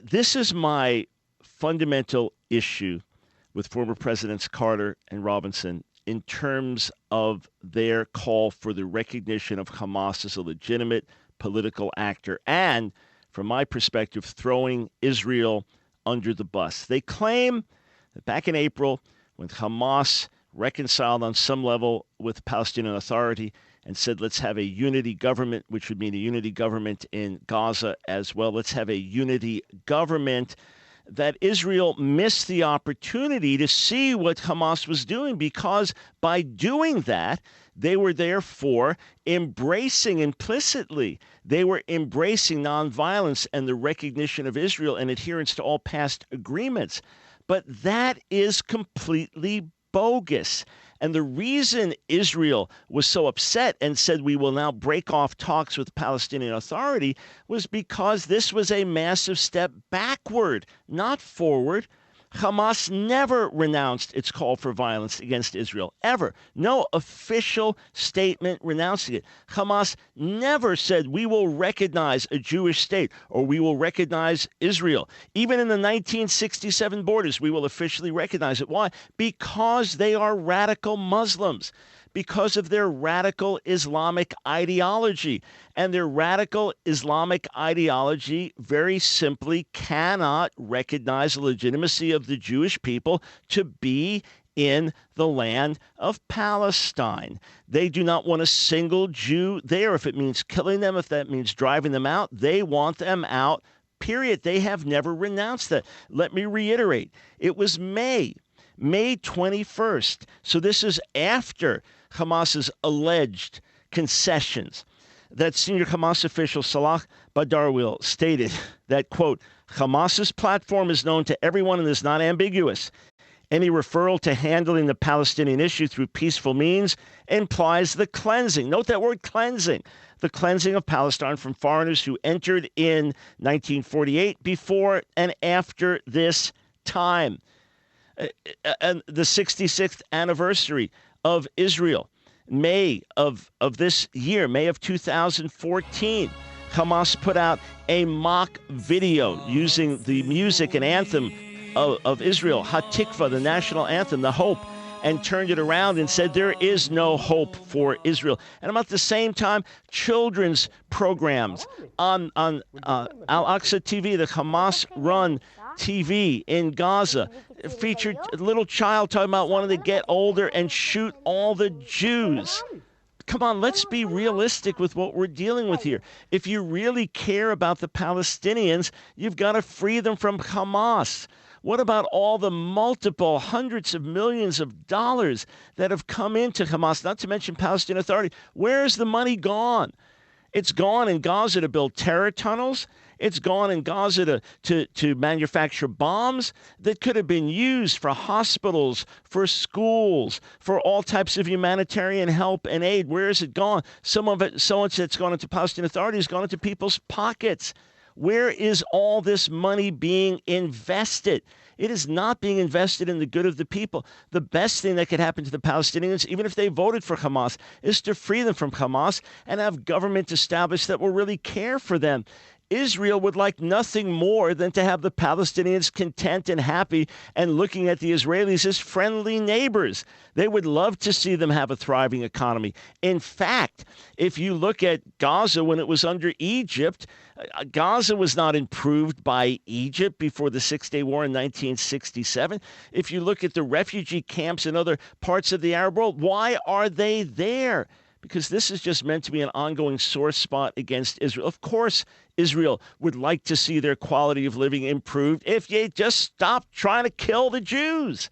this is my fundamental issue with former Presidents Carter and Robinson in terms of their call for the recognition of Hamas as a legitimate political actor and, from my perspective, throwing Israel under the bus. They claim that back in April, when Hamas reconciled on some level with the Palestinian Authority and said, let's have a unity government, which would mean a unity government in Gaza as well. Let's have a unity government, that Israel missed the opportunity to see what Hamas was doing, because by doing that, they were therefore embracing implicitly, they were embracing nonviolence and the recognition of Israel and adherence to all past agreements. But that is completely bogus. And the reason Israel was so upset and said we will now break off talks with the Palestinian Authority was because this was a massive step backward, not forward. Hamas never renounced its call for violence against Israel, ever. No official statement renouncing it. Hamas never said we will recognize a Jewish state or we will recognize Israel. Even in the 1967 borders, we will officially recognize it. Why? Because they are radical Muslims, because of their radical Islamic ideology. And their radical Islamic ideology very simply cannot recognize the legitimacy of the Jewish people to be in the land of Palestine. They do not want a single Jew there. If it means killing them, if that means driving them out, they want them out, period. They have never renounced that. Let me reiterate. It was May 21st. So this is after Hamas's alleged concessions, that senior Hamas official Salah Badarwil stated that, quote, Hamas's platform is known to everyone and is not ambiguous. Any referral to handling the Palestinian issue through peaceful means implies the cleansing. Note that word cleansing. The cleansing of Palestine from foreigners who entered in 1948 before and after this time. And the 66th anniversary of Israel, May of this year, May of 2014, Hamas put out a mock video using the music and anthem of Israel, Hatikva, the national anthem, the hope, and turned it around and said there is no hope for Israel. And about the same time, children's programs on Al-Aqsa TV, the Hamas-run TV in Gaza, featured a little child talking about wanting to get older and shoot all the Jews. Come on, let's be realistic with what we're dealing with here. If you really care about the Palestinians, you've got to free them from Hamas. What about all the multiple hundreds of millions of dollars that have come into Hamas, not to mention Palestinian Authority? Where is the money gone? It's gone in Gaza to build terror tunnels. It's gone in Gaza to manufacture bombs that could have been used for hospitals, for schools, for all types of humanitarian help and aid. Where is it gone? Some of it, so much that's gone into Palestinian Authority, has gone into people's pockets. Where is all this money being invested? It is not being invested in the good of the people. The best thing that could happen to the Palestinians, even if they voted for Hamas, is to free them from Hamas and have government established that will really care for them. Israel would like nothing more than to have the Palestinians content and happy and looking at the Israelis as friendly neighbors. They would love to see them have a thriving economy. In fact, if you look at Gaza when it was under Egypt, Gaza was not improved by Egypt before the Six-Day War in 1967. If you look at the refugee camps in other parts of the Arab world, why are they there? Because this is just meant to be an ongoing sore spot against Israel. Of course, Israel would like to see their quality of living improved if they just stopped trying to kill the Jews.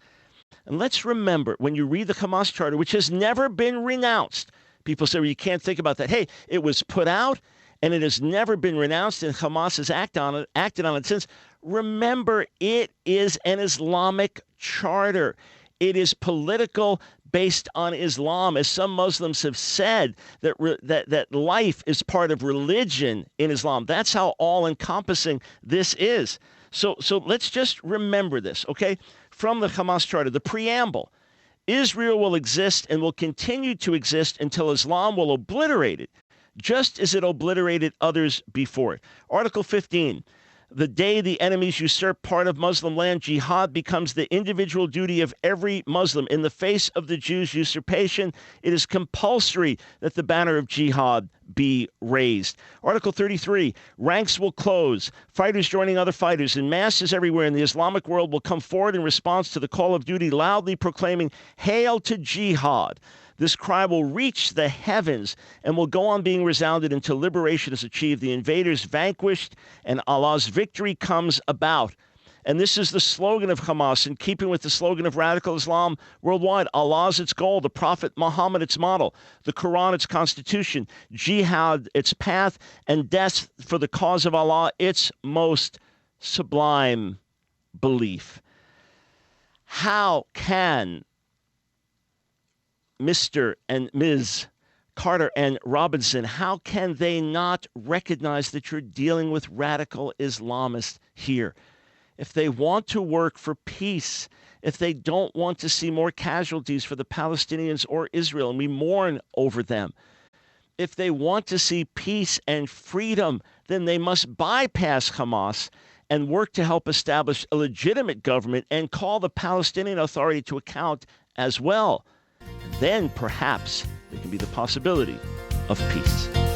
And let's remember, when you read the Hamas Charter, which has never been renounced, people say, well, you can't think about that. Hey, it was put out, and it has never been renounced, and Hamas has acted on it since. Remember, it is an Islamic charter. It is political, based on Islam, as some Muslims have said, that life is part of religion in Islam. That's how all-encompassing this is. So let's just remember this, okay? From the Hamas Charter, the preamble, Israel will exist and will continue to exist until Islam will obliterate it, just as it obliterated others before it. Article 15, The day the enemies usurp part of Muslim land, jihad becomes the individual duty of every Muslim. In the face of the Jews' usurpation, it is compulsory that the banner of jihad be raised. Article 33, ranks will close, fighters joining other fighters, and masses everywhere in the Islamic world will come forward in response to the call of duty, loudly proclaiming, "Hail to jihad." This cry will reach the heavens and will go on being resounded until liberation is achieved, the invaders vanquished, and Allah's victory comes about. And this is the slogan of Hamas, in keeping with the slogan of radical Islam worldwide. Allah's its goal, the Prophet Muhammad its model, the Quran its constitution, jihad its path, and death for the cause of Allah its most sublime belief. How can Mr. and Ms. Carter and Robinson, how can they not recognize that you're dealing with radical Islamists here? If they want to work for peace, if they don't want to see more casualties for the Palestinians or Israel, and we mourn over them, if they want to see peace and freedom, then they must bypass Hamas and work to help establish a legitimate government and call the Palestinian Authority to account as well. Then perhaps there can be the possibility of peace.